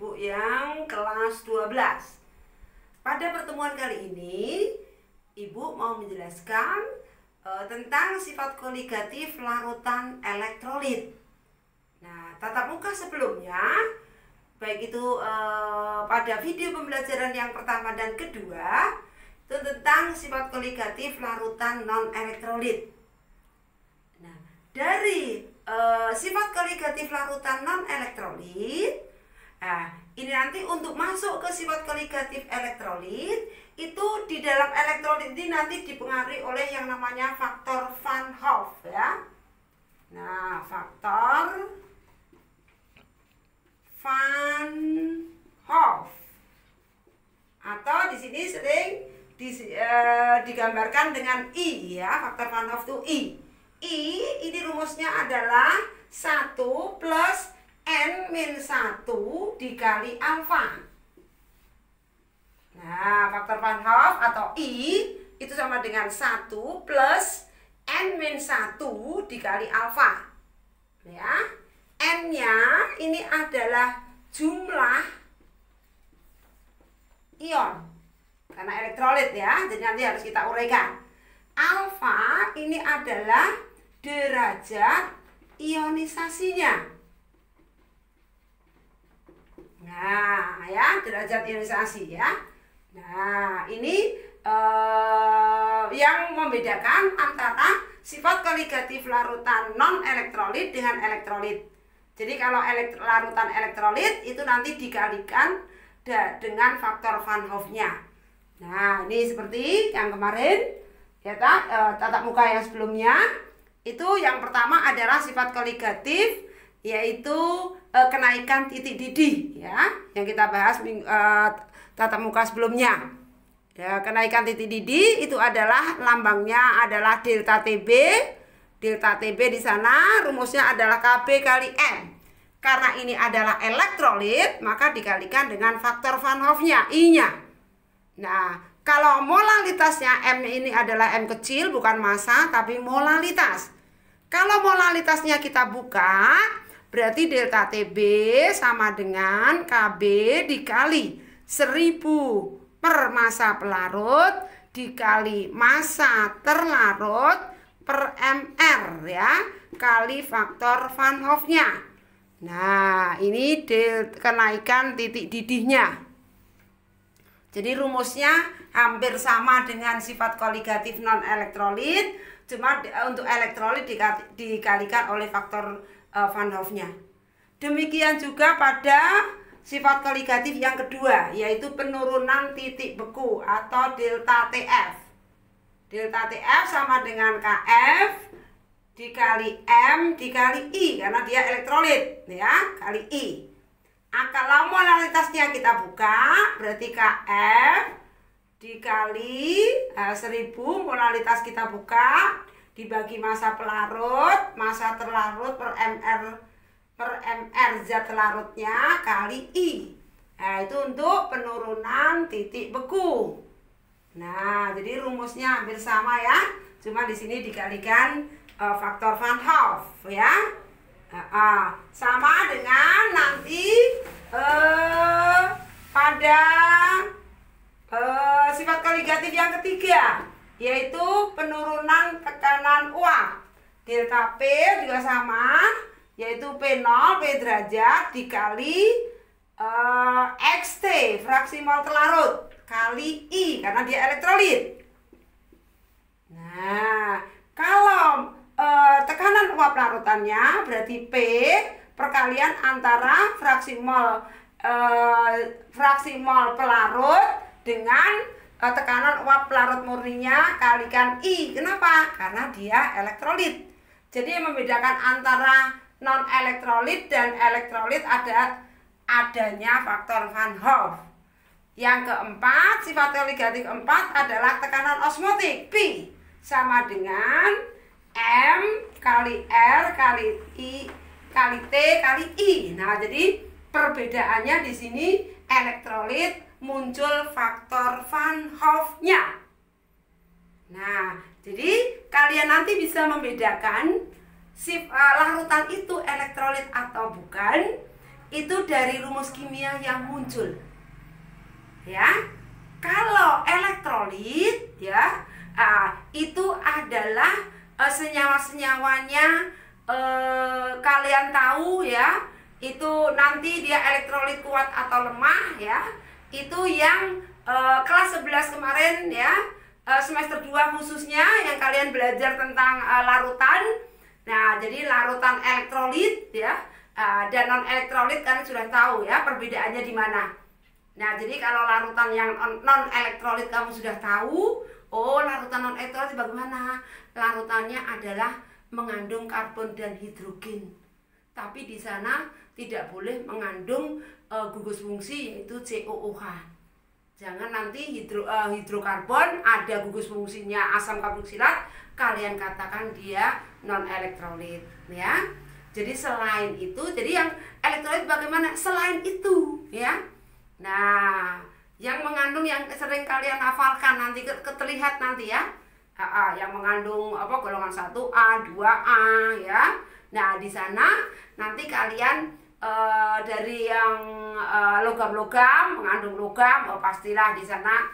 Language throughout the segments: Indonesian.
Ibu yang kelas 12. Pada pertemuan kali ini, Ibu mau menjelaskan tentang sifat koligatif larutan elektrolit. Nah, tatap muka sebelumnya, baik itu pada video pembelajaran yang pertama dan kedua, itu tentang sifat koligatif larutan non-elektrolit. Nah, dari sifat koligatif larutan non-elektrolit, ini nanti untuk masuk ke sifat koligatif elektrolit, itu di dalam elektrolit ini nanti dipengaruhi oleh yang namanya faktor Van Hoff, ya. Nah, faktor Van Hoff, atau di sini sering digambarkan dengan I, ya. Faktor Van Hoff itu I. I ini rumusnya adalah 1 plus N-1 dikali alfa. Nah, faktor Van Hoff atau I itu sama dengan 1 plus N-1 dikali alfa. Ya. N-nya ini adalah jumlah ion. Karena elektrolit, ya. Jadi nanti harus kita uraikan. Alfa ini adalah derajat ionisasinya. Nah, ya, derajat ionisasi, ya. Nah, ini yang membedakan antara sifat koligatif larutan non-elektrolit dengan elektrolit. Jadi kalau larutan elektrolit itu nanti dikalikan dengan faktor Van Hoff-nya. Nah, ini seperti yang kemarin, ya, tatap muka yang sebelumnya. Itu yang pertama adalah sifat koligatif, yaitu kenaikan titik didih, ya, yang kita bahas tatap muka sebelumnya. Ya, kenaikan titik didih itu adalah lambangnya adalah delta TB. Delta TB di sana rumusnya adalah KB kali M. Karena ini adalah elektrolit, maka dikalikan dengan faktor Van Hoff-nya, I-nya. Nah, kalau molalitasnya M ini adalah M kecil, bukan massa, tapi molalitas. Kalau molalitasnya kita buka, berarti delta TB sama dengan KB dikali 1000 per massa pelarut dikali massa terlarut per mR, ya, kali faktor Van Hoff-nya. Nah, ini kenaikan titik didihnya. Jadi rumusnya hampir sama dengan sifat koligatif non-elektrolit, cuma untuk elektrolit dikalikan oleh faktor Van Hoff-nya. Demikian juga pada sifat koligatif yang kedua, yaitu penurunan titik beku atau delta TF. Delta TF sama dengan KF dikali M dikali I, karena dia elektrolit, ya, kali I. Kalau molalitasnya kita buka, berarti KF dikali 1000, molalitas kita buka, dibagi massa pelarut, massa terlarut per MR zat larutnya kali I. Nah, itu untuk penurunan titik beku. Nah, jadi rumusnya hampir sama, ya. Cuma di sini dikalikan faktor Van Hoff, ya. Sama dengan nanti pada sifat koligatif yang ketiga, yaitu penurunan tekanan uap. Delta P juga sama, yaitu P0, P derajat dikali XT, fraksi mol terlarut, kali I, karena dia elektrolit. Nah, kalau tekanan uap larutannya berarti P perkalian antara fraksi mol pelarut dengan tekanan uap pelarut murninya kalikan I. Kenapa? Karena dia elektrolit. Jadi yang membedakan antara non-elektrolit dan elektrolit adanya faktor Van Hoff. Yang keempat, sifat koligatif keempat adalah tekanan osmotik, P sama dengan M kali R kali I kali T kali I. Nah, jadi perbedaannya di sini elektrolit muncul faktor Van Hoff-nya. Nah, jadi kalian nanti bisa membedakan larutan itu elektrolit atau bukan itu dari rumus kimia yang muncul. Ya. Kalau elektrolit ya, itu adalah senyawa-senyawanya kalian tahu ya. Itu nanti dia elektrolit kuat atau lemah ya. Itu yang kelas 11 kemarin ya, semester 2 khususnya yang kalian belajar tentang larutan. Nah, jadi larutan elektrolit ya, dan non elektrolit kan sudah tahu ya perbedaannya di mana. Nah, jadi kalau larutan yang non elektrolit kamu sudah tahu, oh larutan non elektrolit bagaimana? Larutannya adalah mengandung karbon dan hidrogen. Tapi di sana tidak boleh mengandung gugus fungsi yaitu COOH. Jangan nanti hidrokarbon ada gugus fungsinya asam karboksilat, kalian katakan dia non elektrolit ya. Jadi selain itu, jadi yang elektrolit bagaimana? Selain itu ya. Nah, yang mengandung yang sering kalian hafalkan nanti terlihat nanti ya. Yang mengandung apa golongan 1A, 2A ya. Nah, di sana nanti kalian dari yang logam-logam, mengandung logam, pastilah di sana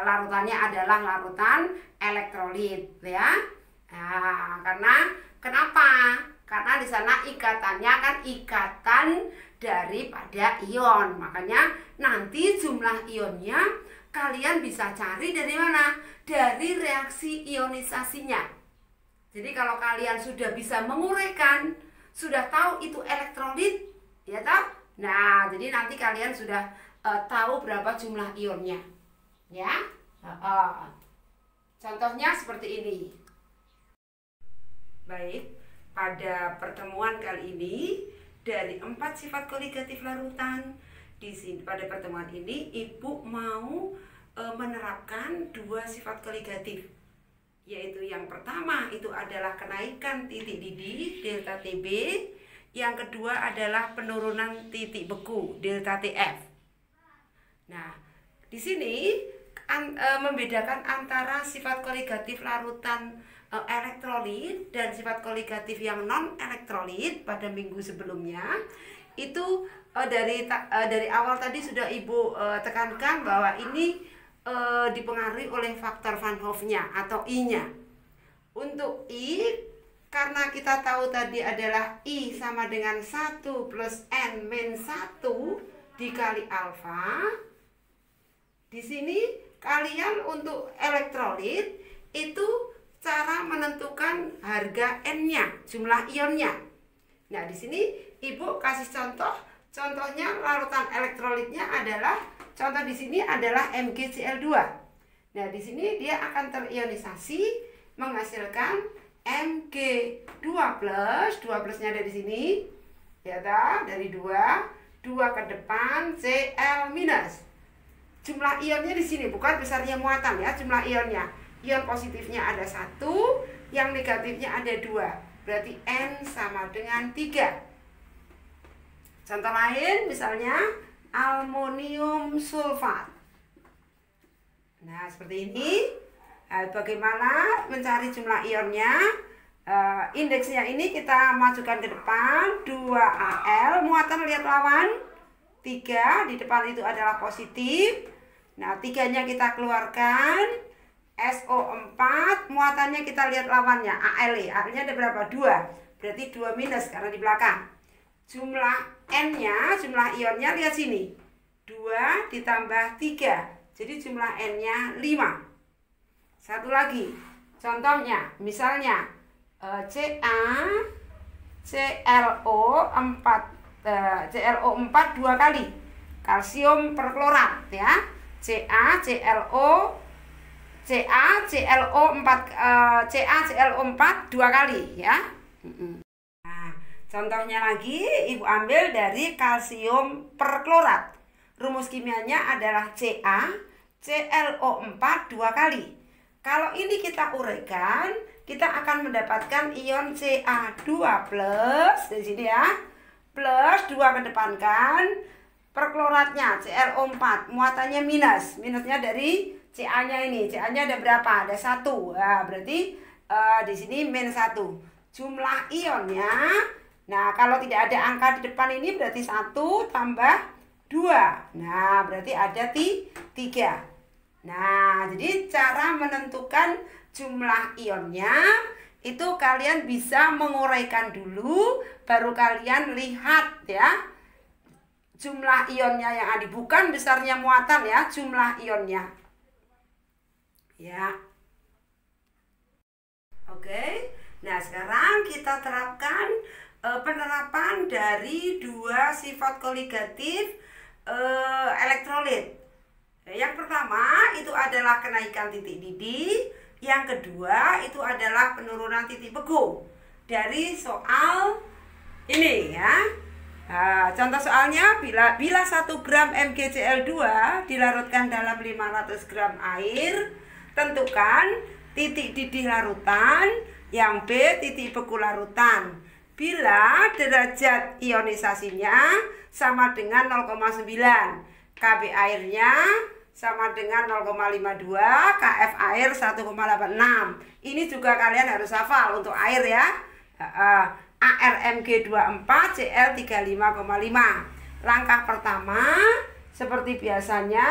larutannya adalah larutan elektrolit ya. Nah, karena kenapa? Karena di sana ikatannya kan ikatan daripada ion. Makanya nanti jumlah ionnya kalian bisa cari dari mana? Dari reaksi ionisasinya. Jadi kalau kalian sudah bisa menguraikan, sudah tahu itu elektrolit, ya toh? Nah, jadi nanti kalian sudah tahu berapa jumlah ionnya. Ya. Contohnya seperti ini. Baik, pada pertemuan kali ini dari 4 sifat koligatif larutan, pada pertemuan ini Ibu mau menerapkan 2 sifat koligatif, yaitu yang pertama itu adalah kenaikan titik didih delta TB, yang kedua adalah penurunan titik beku delta TF. Nah, di sini membedakan antara sifat koligatif larutan elektrolit dan sifat koligatif yang non elektrolit pada minggu sebelumnya. Itu dari awal tadi sudah Ibu tekankan bahwa ini dipengaruhi oleh faktor Van Hoff-nya atau I-nya. Untuk I, karena kita tahu tadi adalah I sama dengan 1 plus N min 1 dikali alfa. Di sini kalian untuk elektrolit itu cara menentukan harga N-nya, jumlah ionnya. Nah, di sini Ibu kasih contoh. Contohnya larutan elektrolitnya adalah, contoh di sini adalah MgCl2. Nah, di sini dia akan terionisasi menghasilkan Mg2+, 2 plusnya ada di sini. Ya toh, dari 2 ke depan Cl-. Jumlah ionnya di sini, bukan besarnya muatan ya, jumlah ionnya. Ion positifnya ada 1, yang negatifnya ada 2. Berarti N sama dengan 3. Contoh lain misalnya aluminium sulfat. Nah, seperti ini. Bagaimana mencari jumlah ionnya? Indeksnya ini kita majukan ke depan, 2Al, muatan lihat lawan 3, di depan itu adalah positif. Nah, 3-nya kita keluarkan, SO4, muatannya kita lihat lawannya, ALE, artinya ada berapa? 2, berarti 2 minus karena di belakang. Jumlah N-nya, jumlah ionnya lihat sini, 2 ditambah 3, jadi jumlah N-nya 5. Satu lagi, contohnya, misalnya CaClO4 2 kali, kalsium perklorat ya, CaClO4 2 kali ya. Nah, contohnya lagi Ibu ambil dari kalsium perklorat. Rumus kimianya adalah CaClO4 2 kali. Kalau ini kita uraikan, kita akan mendapatkan ion Ca2+, di sini ya. Plus 2 kedepankan, perkloratnya ClO4, muatannya minus. Minusnya dari Ca-nya ini. Ca-nya ada berapa? Ada 1. Nah, berarti di sini min 1. Jumlah ionnya Nah, kalau tidak ada angka di depan ini berarti 1 tambah 2. Nah, berarti ada 3. Nah, jadi cara menentukan jumlah ionnya itu kalian bisa menguraikan dulu, baru kalian lihat ya jumlah ionnya yang ada, bukan besarnya muatan ya, jumlah ionnya. Ya. Oke. Nah, sekarang kita terapkan penerapan dari dua sifat koligatif elektrolit. Yang pertama itu adalah kenaikan titik didih, yang kedua itu adalah penurunan titik beku. Dari soal ini ya. Nah, contoh soalnya bila 1 gram MgCl2 dilarutkan dalam 500 gram air, tentukan titik didih larutan, yang B titik beku larutan. Bila derajat ionisasinya sama dengan 0,9, Kb airnya sama dengan 0,52, Kf air 1,86. Ini juga kalian harus hafal untuk air ya. ArMg24, Cl 35,5. Langkah pertama seperti biasanya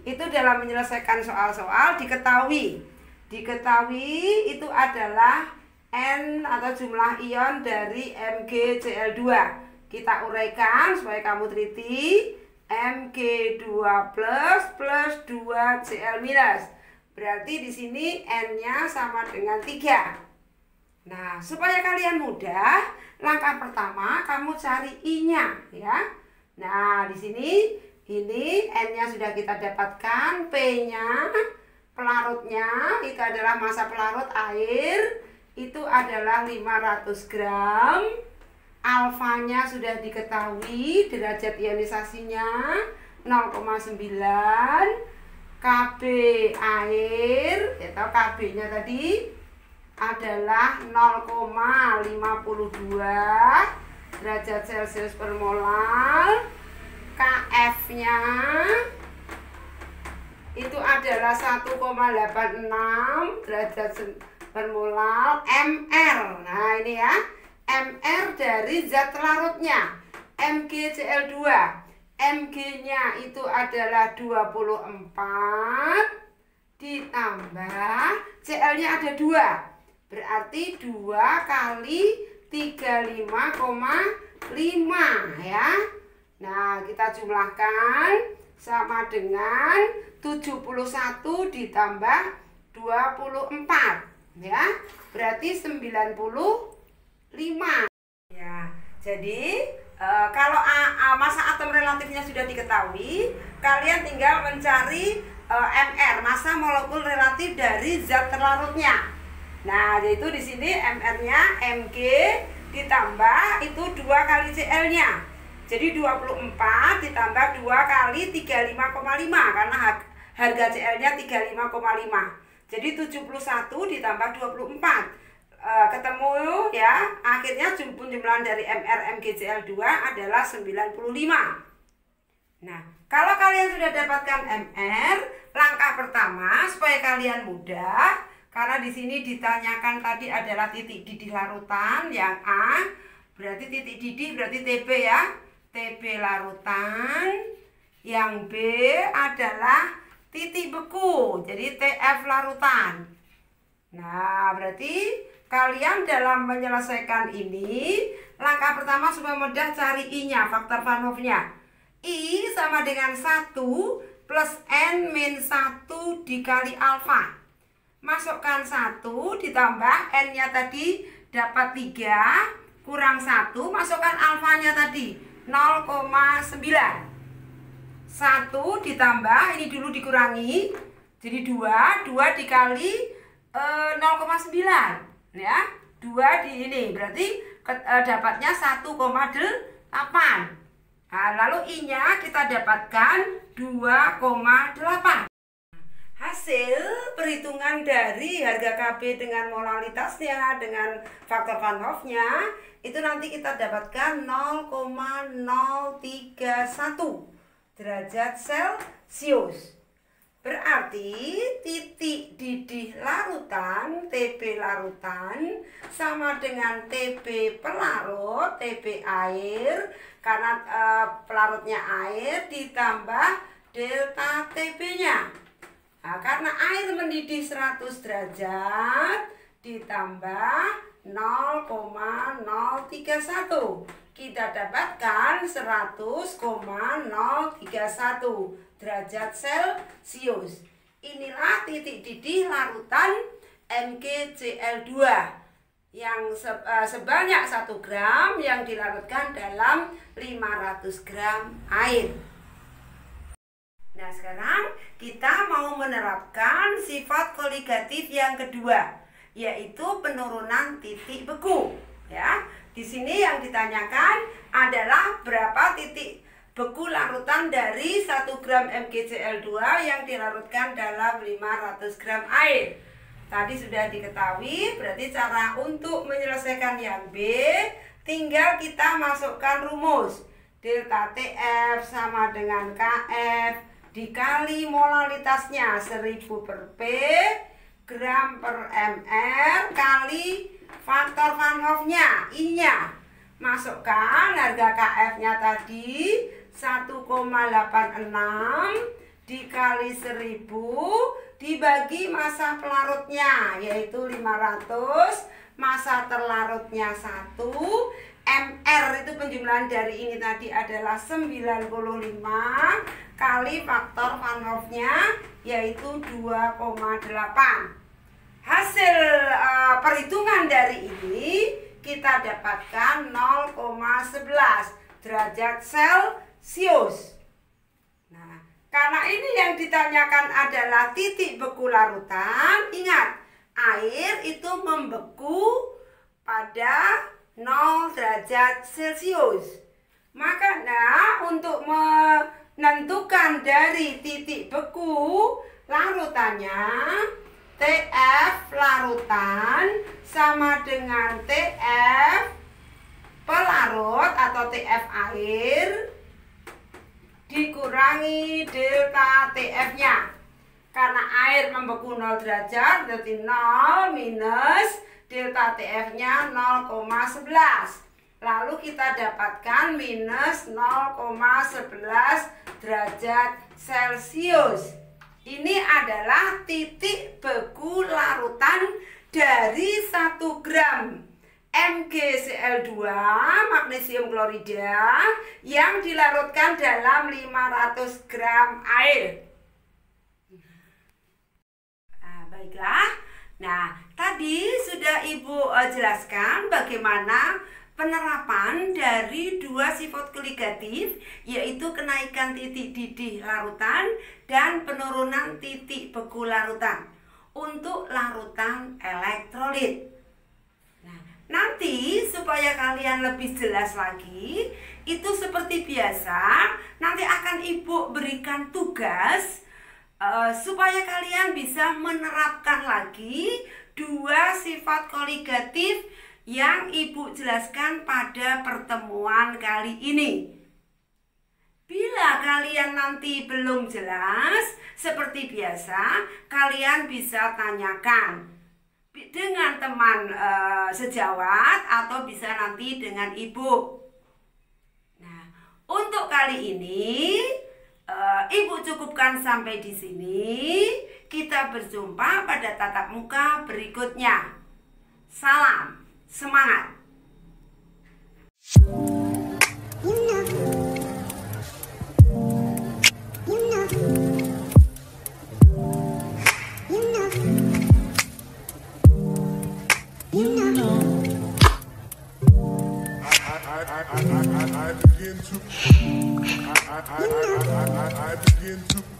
itu dalam menyelesaikan soal-soal diketahui itu adalah N atau jumlah ion dari MgCl2. Kita uraikan supaya kamu teliti. Mg2 plus 2 Cl minus. Berarti di sini N-nya sama dengan 3. Nah, supaya kalian mudah, langkah pertama kamu cari I-nya ya. Nah, di sini ini N-nya sudah kita dapatkan, P-nya pelarutnya itu adalah massa pelarut air itu adalah 500 gram. Alfanya sudah diketahui, derajat ionisasinya 0,9. Kb air atau Kb-nya tadi adalah 0,52 derajat Celcius per molar. Kf-nya itu adalah 1,86 derajat per molar. Mr. Nah, ini ya. Mr dari zat larutnya MgCl2. Mg-nya itu adalah 24 ditambah Cl-nya ada 2. Berarti 2 kali 35,5 ya. Nah, kita jumlahkan sama dengan 71 ditambah 24 ya. Berarti 95. Ya, jadi kalau massa atom relatifnya sudah diketahui, kalian tinggal mencari Mr, massa molekul relatif dari zat terlarutnya. Nah, yaitu di sini Mr-nya Mg ditambah itu 2 kali Cl-nya. Jadi 24 ditambah 2 kali 35,5 karena harga Cl-nya 35,5. Jadi 71 ditambah 24. Ketemu ya, akhirnya jumlahan dari Mr MgCl2 adalah 95. Nah, kalau kalian sudah dapatkan Mr, langkah pertama supaya kalian mudah, karena di sini ditanyakan tadi adalah titik didih larutan yang A, berarti titik didih berarti Tb ya, Tb larutan. Yang B adalah titik beku, jadi Tf larutan. Nah, berarti kalian dalam menyelesaikan ini, langkah pertama supaya mudah cari I-nya, faktor Van Hoff-nya. I sama dengan 1 plus N min 1 dikali alfa. Masukkan 1 ditambah N-nya tadi dapat 3, kurang 1, masukkan alfanya tadi 0,9. 1 ditambah, ini dulu dikurangi, jadi 2 dikali 0,9 ya, 2 di ini berarti dapatnya 1,8. Nah, lalu I-nya kita dapatkan 2,8. Hasil perhitungan dari harga Kb dengan molalitasnya dengan faktor Van Hoff-nya itu nanti kita dapatkan 0,031 derajat Celcius. Berarti titik didih larutan, TB larutan, sama dengan TB pelarut, TB air, karena pelarutnya air ditambah delta TB-nya. Nah, karena air mendidih 100 derajat ditambah 0,031. Kita dapatkan 100,031 derajat Celcius. Inilah titik didih larutan MgCl2 yang sebanyak 1 gram yang dilarutkan dalam 500 gram air. Nah, sekarang kita mau menerapkan sifat koligatif yang kedua, yaitu penurunan titik beku. Ya, di sini yang ditanyakan adalah berapa titik beku larutan dari 1 gram MgCl2 yang dilarutkan dalam 500 gram air. Tadi sudah diketahui, berarti cara untuk menyelesaikan yang B, tinggal kita masukkan rumus. Delta TF sama dengan KF dikali molaritasnya 1000 per P gram per ml kali faktor Van Hoff-nya, I-nya. Masukkan harga KF-nya tadi 1,86 dikali 1000 dibagi masa pelarutnya, yaitu 500, masa terlarutnya 1, MR itu penjumlahan dari ini tadi adalah 95 kali faktor Van Hoff-nya, yaitu 2,8. Hasil perhitungan dari ini kita dapatkan 0,11 derajat Celcius. Nah, karena ini yang ditanyakan adalah titik beku larutan, ingat, air itu membeku pada 0 derajat Celcius. Makanya untuk menentukan dari titik beku larutannya, TF larutan sama dengan TF pelarut atau TF air dikurangi delta TF-nya. Karena air membeku 0 derajat, berarti 0 minus delta TF-nya 0,11. Lalu kita dapatkan minus 0,11 derajat Celcius. Ini adalah titik beku larutan dari 1 gram MgCl2 magnesium klorida yang dilarutkan dalam 500 gram air. Nah, baiklah. Nah, tadi sudah Ibu jelaskan bagaimana penerapan dari dua sifat koligatif, yaitu kenaikan titik didih larutan dan penurunan titik beku larutan untuk larutan elektrolit. Nah, nanti supaya kalian lebih jelas lagi, itu seperti biasa nanti akan Ibu berikan tugas supaya kalian bisa menerapkan lagi dua sifat koligatif yang Ibu jelaskan pada pertemuan kali ini. Bila kalian nanti belum jelas, seperti biasa, kalian bisa tanyakan dengan teman sejawat atau bisa nanti dengan Ibu. Nah, untuk kali ini Ibu cukupkan sampai di sini. Kita berjumpa pada tatap muka berikutnya. Salam semangat. I begin to